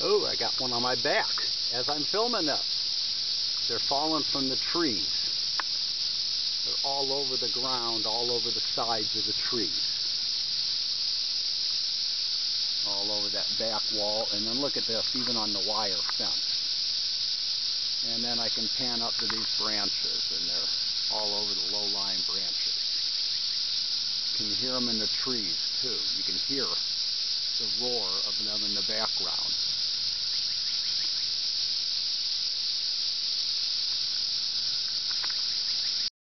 Oh, I got one on my back as I'm filming this. They're falling from the trees. They're all over the ground, all over the sides of the trees. All over that back wall. And then look at this, even on the wire fence. And then I can pan up to these branches, and they're all over the low-lying branches. You can hear them in the trees, too. You can hear the roar of them in the background.